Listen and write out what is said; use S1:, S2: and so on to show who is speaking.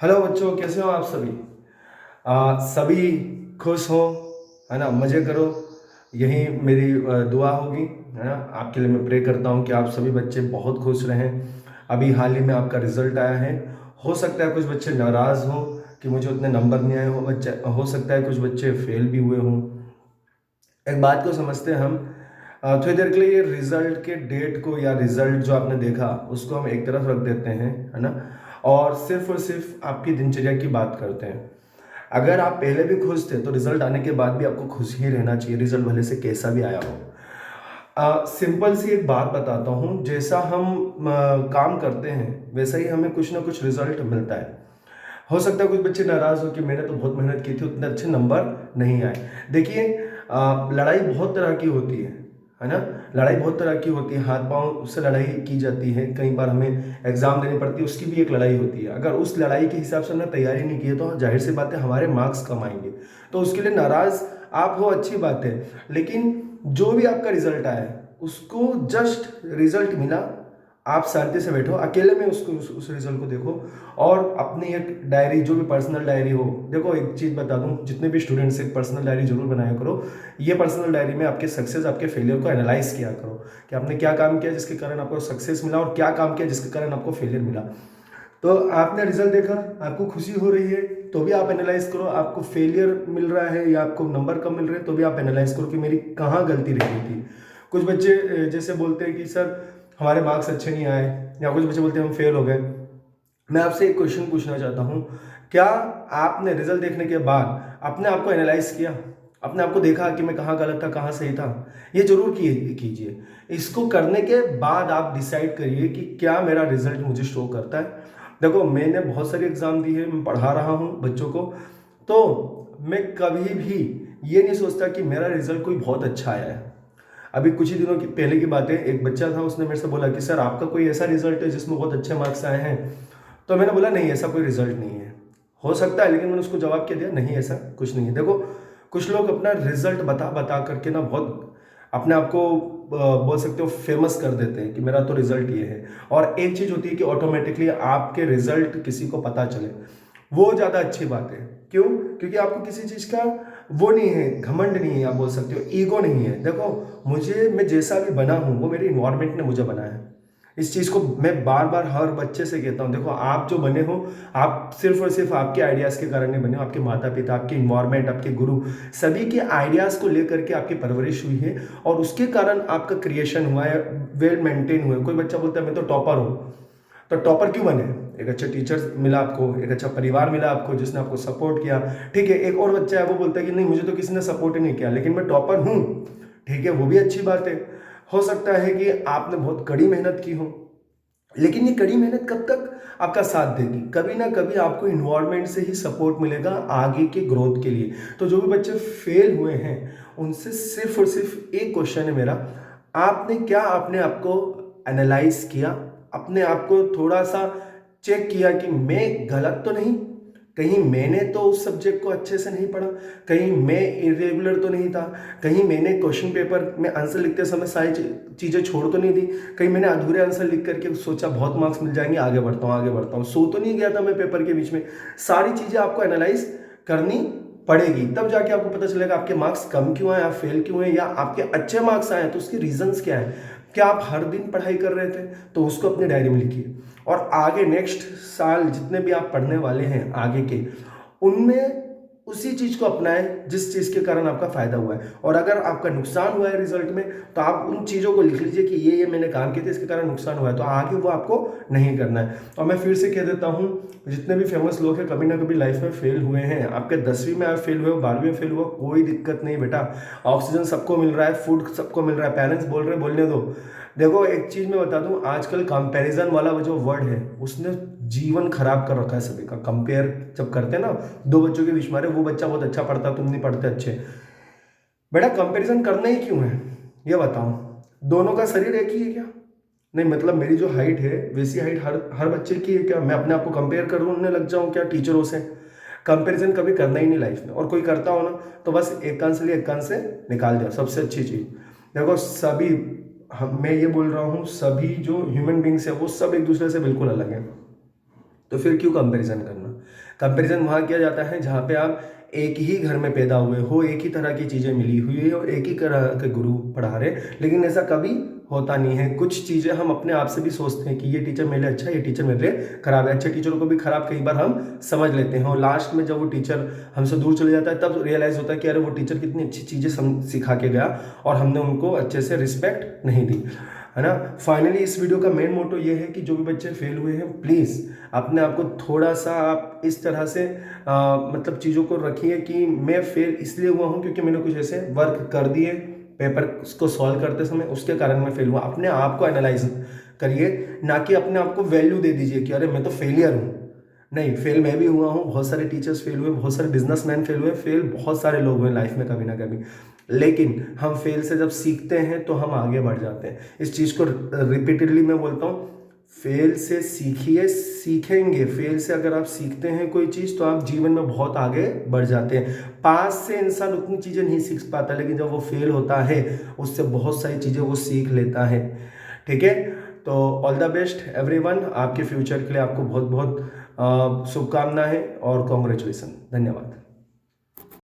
S1: Hello बच्चों, कैसे हो आप सभी। सभी खुश हो, है ना। मज़े करो, यही मेरी दुआ होगी, है ना। आपके लिए मैं प्रे करता हूँ कि आप सभी बच्चे बहुत खुश रहें। अभी हाल ही में आपका रिजल्ट आया है। हो सकता है कुछ बच्चे नाराज़ हों कि मुझे उतने नंबर नहीं आए हो बच्चे, हो सकता है कुछ बच्चे फेल भी हुए हों। एक बात को समझते हैं हम, थोड़ी देर के लिए ये रिजल्ट के डेट को या रिजल्ट जो आपने देखा उसको हम एक तरफ रख देते हैं, है ना। और सिर्फ आपकी दिनचर्या की बात करते हैं। अगर आप पहले भी खुश थे तो रिजल्ट आने के बाद भी आपको खुश ही रहना चाहिए, रिजल्ट भले से कैसा भी आया हो। सिंपल सी एक बात बताता हूँ, जैसा हम काम करते हैं वैसा ही हमें कुछ ना कुछ रिजल्ट मिलता है। हो सकता है कुछ बच्चे नाराज हो कि मैंने तो बहुत मेहनत की थी, उतने अच्छे नंबर नहीं आए। देखिए, लड़ाई बहुत तरह की होती है ना। लड़ाई बहुत तरह की होती है, हाथ पांव से लड़ाई की जाती है, कई बार हमें एग्जाम देनी पड़ती है, उसकी भी एक लड़ाई होती है। अगर उस लड़ाई के हिसाब से हमने तैयारी नहीं की है तो जाहिर सी बात है हमारे मार्क्स कम आएंगे। तो उसके लिए नाराज आप हो, अच्छी बात है। लेकिन जो भी आपका रिजल्ट आया है उसको जस्ट रिजल्ट मिला, आप शांति से बैठो, अकेले में उसको उस रिजल्ट को देखो। और अपनी एक डायरी, जो भी पर्सनल डायरी हो, देखो एक चीज़ बता दूं, जितने भी स्टूडेंट्स एक पर्सनल डायरी जरूर बनाया करो। ये पर्सनल डायरी में आपके सक्सेस, आपके फेलियर को एनालाइज किया करो कि आपने क्या काम किया जिसके कारण आपको सक्सेस मिला और क्या काम किया जिसके कारण आपको फेलियर मिला। तो आपने रिजल्ट देखा, आपको खुशी हो रही है तो भी आप एनालाइज करो, आपको फेलियर मिल रहा है या आपको नंबर कम मिल रहे हैं तो भी आप एनालाइज करो कि मेरी कहाँ गलती रह गई थी। कुछ बच्चे जैसे बोलते हैं कि सर हमारे मार्क्स अच्छे नहीं आए, या कुछ बच्चे बोलते हैं हम फेल हो गए। मैं आपसे एक क्वेश्चन पूछना चाहता हूँ, क्या आपने रिजल्ट देखने के बाद अपने आप को एनालाइज किया, अपने आप को देखा कि मैं कहाँ गलत था कहाँ सही था? ये जरूर कीजिए। इसको करने के बाद आप डिसाइड करिए कि क्या मेरा रिजल्ट मुझे शो करता है। देखो, मैंने बहुत सारे एग्जाम दिए, मैं पढ़ा रहा हूँ बच्चों को, तो मैं कभी भी ये नहीं सोचता कि मेरा रिजल्ट कोई बहुत अच्छा आया है। अभी कुछ ही दिनों की पहले की बात है, एक बच्चा था, उसने मेरे से बोला कि सर आपका कोई ऐसा रिजल्ट है जिसमें बहुत अच्छे मार्क्स आए हैं? तो मैंने बोला नहीं, ऐसा कोई रिजल्ट नहीं है। हो सकता है, लेकिन मैंने उसको जवाब क्या दिया, नहीं ऐसा कुछ नहीं है। देखो, कुछ लोग अपना रिजल्ट बता बता करके ना बहुत अपने आप को बोल सकते हो फेमस कर देते हैं कि मेरा तो रिजल्ट ये है। और एक चीज होती है कि ऑटोमेटिकली आपके रिजल्ट किसी को पता चले, वो ज्यादा अच्छी बात है। क्यों? क्योंकि आपको किसी चीज का वो नहीं है, घमंड नहीं है, आप बोल सकते हो ईगो नहीं है। देखो, मैं जैसा भी बना हूं वो मेरे इन्वायरमेंट ने मुझे बनाया है। इस चीज को मैं बार बार हर बच्चे से कहता हूँ, देखो आप जो बने हो, आप सिर्फ और सिर्फ आपके आइडियाज के कारण नहीं बने हो, आपके माता पिता, आपके इन्वायरमेंट, आपके गुरु, सभी के आइडियाज को लेकर के आपकी परवरिश हुई है और उसके कारण आपका क्रिएशन हुआ है, वेल मेंटेन हुआ है। कोई बच्चा बोलता है मैं तो टॉपर हूँ, तो टॉपर क्यों बने? एक अच्छा टीचर मिला आपको, एक अच्छा परिवार मिला आपको जिसने आपको सपोर्ट किया। ठीक है, एक और बच्चा है वो बोलता है कि नहीं मुझे तो किसी ने सपोर्ट ही नहीं किया लेकिन मैं टॉपर हूँ। ठीक है, वो भी अच्छी बात है। हो सकता है कि आपने बहुत कड़ी मेहनत की हो, लेकिन ये कड़ी मेहनत कब तक आपका साथ देगी? कभी ना कभी आपको इन्वायरमेंट से ही सपोर्ट मिलेगा आगे के ग्रोथ के लिए। तो जो भी बच्चे फेल हुए हैं उनसे सिर्फ और सिर्फ एक क्वेश्चन है मेरा, आपने आपको एनालाइज किया, अपने आप को थोड़ा सा चेक किया कि मैं गलत तो नहीं, कहीं मैंने तो उस सब्जेक्ट को अच्छे से नहीं पढ़ा, कहीं मैं इरेगुलर तो नहीं था, कहीं मैंने क्वेश्चन पेपर में आंसर लिखते समय सारी चीज़ें छोड़ तो नहीं दी, कहीं मैंने अधूरे आंसर लिख करके सोचा बहुत मार्क्स मिल जाएंगे, आगे बढ़ता हूँ आगे बढ़ता हूँ, सो तो नहीं गया था मैं पेपर के बीच में। सारी चीज़ें आपको एनालाइज करनी पड़ेगी, तब जाके आपको पता चलेगा आपके मार्क्स कम क्यों आए, आप फेल क्यों हैं, या आपके अच्छे मार्क्स आए तो उसके रीजंस क्या है। क्या आप हर दिन पढ़ाई कर रहे थे? तो उसको अपनी डायरी में लिखिए। और आगे नेक्स्ट साल जितने भी आप पढ़ने वाले हैं आगे के, उनमें उसी चीज को अपनाएं जिस चीज के कारण आपका फायदा हुआ है। और अगर आपका नुकसान हुआ है रिजल्ट में तो आप उन चीजों को लिख लीजिए कि ये मैंने काम किए थे इसके कारण नुकसान हुआ है, तो आगे वो आपको नहीं करना है। और मैं फिर से कह देता हूँ, जितने भी फेमस लोग हैं कभी ना कभी लाइफ में फेल हुए हैं। आपके 10वीं में आप फेल हुए हो, 12वीं में फेल हुआ, कोई दिक्कत नहीं बेटा। ऑक्सीजन सबको मिल रहा है, फूड सबको मिल रहा है, पेरेंट्स बोल रहे हैं बोलने दो। देखो एक चीज मैं बता दूं, आजकल कंपैरिजन वाला वो जो वर्ड है उसने जीवन खराब कर रखा है सभी का। कंपेयर जब करते हैं ना दो बच्चों के बीच में, अरे वो बच्चा बहुत अच्छा पढ़ता तुम नहीं पढ़ते अच्छे, बेटा कंपैरिजन करना ही क्यों है ये बताओ? दोनों का शरीर एक ही है क्या? नहीं, मतलब मेरी जो हाइट है वैसी हाइट हर हर बच्चे की है क्या? मैं अपने आप को कंपेयर करने लग जाऊं क्या टीचरों से? कंपैरिजन कभी करना ही नहीं लाइफ में, और कोई करता हो ना तो बस एक कान से लिए एक कान से निकाल दिया। सबसे अच्छी चीज देखो, सभी मैं ये बोल रहा हूँ, सभी जो ह्यूमन बींग्स है वो सब एक दूसरे से बिल्कुल अलग है। तो फिर क्यों कंपैरिजन करना? कंपैरिजन वहाँ किया जाता है जहाँ पे आप एक ही घर में पैदा हुए हो, एक ही तरह की चीज़ें मिली हुई है और एक ही तरह के गुरु पढ़ा रहे, लेकिन ऐसा कभी होता नहीं है। कुछ चीज़ें हम अपने आप से भी सोचते हैं कि ये टीचर मेरे लिए अच्छा, ये टीचर मेरे लिए खराब है। अच्छे टीचरों को भी खराब कई बार हम समझ लेते हैं और लास्ट में जब वो टीचर हमसे दूर चले जाता है तब रियलाइज़ होता है कि अरे वो टीचर कितनी अच्छी चीज़ें सिखा के गया और हमने उनको अच्छे से रिस्पेक्ट नहीं दी, है ना। फाइनली इस वीडियो का मेन मोटो ये है कि जो भी बच्चे फेल हुए हैं प्लीज़ अपने आप को थोड़ा सा आप इस तरह से मतलब चीज़ों को रखिए कि मैं फेल इसलिए हुआ हूँ क्योंकि मैंने कुछ ऐसे वर्क कर दिए पेपर को सॉल्व करते समय, उसके कारण मैं फेल हुआ। अपने आप को एनालाइज करिए, ना कि अपने आप को वैल्यू दे दीजिए कि अरे मैं तो फेलियर हूँ। नहीं, फेल मैं भी हुआ हूँ, बहुत सारे टीचर्स फेल हुए, बहुत सारे बिजनेसमैन फेल हुए, फेल बहुत सारे लोग हुए लाइफ में कभी ना कभी, लेकिन हम फेल से जब सीखते हैं तो हम आगे बढ़ जाते हैं। इस चीज़ को रिपीटेडली मैं बोलता हूँ, फेल से सीखिए, सीखेंगे। फेल से अगर आप सीखते हैं कोई चीज़ तो आप जीवन में बहुत आगे बढ़ जाते हैं। पास से इंसान उतनी चीज़ें नहीं सीख पाता, लेकिन जब वो फेल होता है उससे बहुत सारी चीज़ें वो सीख लेता है। ठीक है, तो ऑल द बेस्ट एवरीवन, आपके फ्यूचर के लिए आपको बहुत बहुत शुभकामनाएं और कॉन्ग्रेचुलेसन। धन्यवाद।